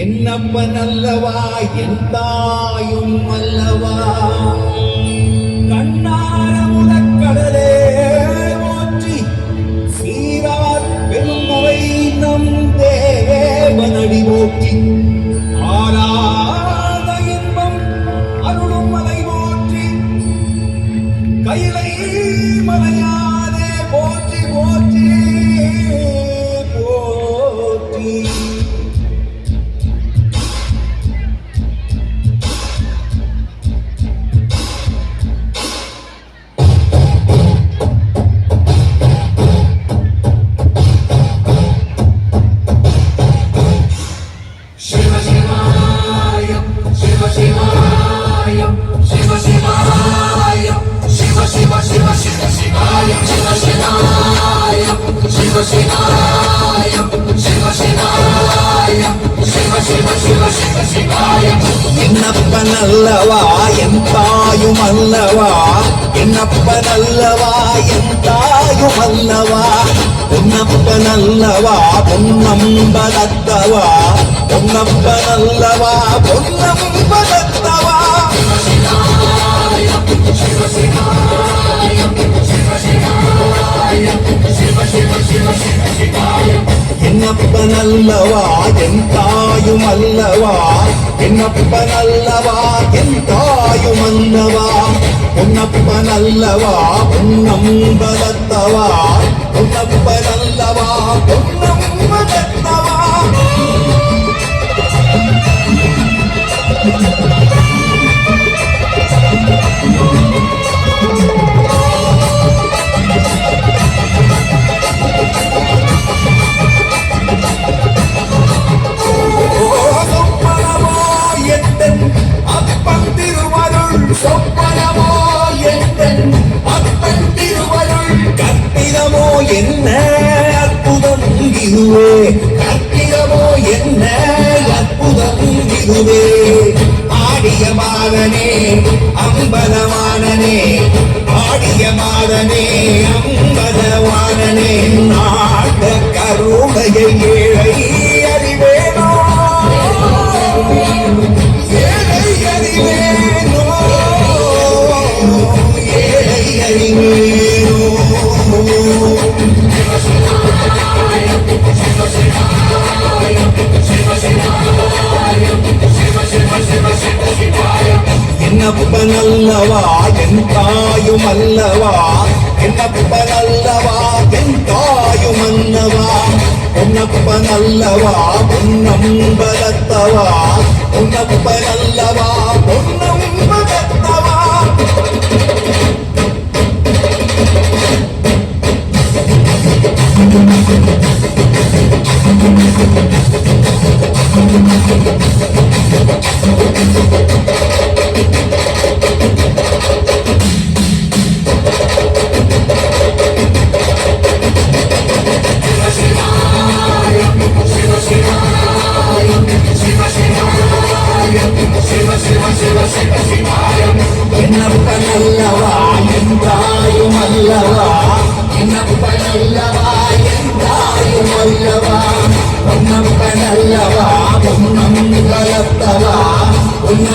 என்னப்பன் அல்லவா என் தாயும் அல்லவா கண்ணார முதற்கடலே போற்றி சீரார் பெருமவை நம் தேவனடி போற்றி ஆராத இன்பம் அருளும் மலை போற்றி கைலை மலையானே போற்றி போற்றி போற்றி என்னப்பன் அல்லவா என் தாயும் அல்லவா என்னப்பன் அல்லவா என் தாயும் அல்லவா பொன்னப்பன் அல்லவா பொன்னம்பலத்தவா பொன்னப்பன் அல்லவா பொன்னம்பலத்தவா என்னப்பன் அல்லவா என் தாயும் அல்லவா என்னப்பன் அல்லவா என் தாயும் அல்லவா பொன்னப்பன் அல்லவா பொன்னம்பலத்தவா பொன்னப்பன் அல்லவா பொன்னம்பலத்தவா சொப்பனமோ எந்தன் அப்பன் திருவருள் கற்பிதமோ என்ன அற்புதம் இதுவே கற்பிதமோ என்ன அற்புதம் இதுவே ஆடிய மாதனே அம்பலவானனே ஆடிய மாதனே அம்பலவானனே நாட்ட கருணையை ஏழை அறிவேனோ ஏழை அறிவேனோ என்னப்பன் அல்லவா என் தாயும் அல்லவா என்னப்பன் அல்லவா என் தாயும் அல்லவா பொன்னப்பன் அல்லவா பொன்னம்பலத்தவா பொன்னப்பன் அல்லவா பொன்னம்பலத்தவா என்னப்பன் அல்லவா என் தாயும் அல்லவா என்னப்பன் அல்லவா என் தாயும் அல்லவா பொன்னப்பன் அல்லவா பொன்னம்பலத்தவா பொன்ன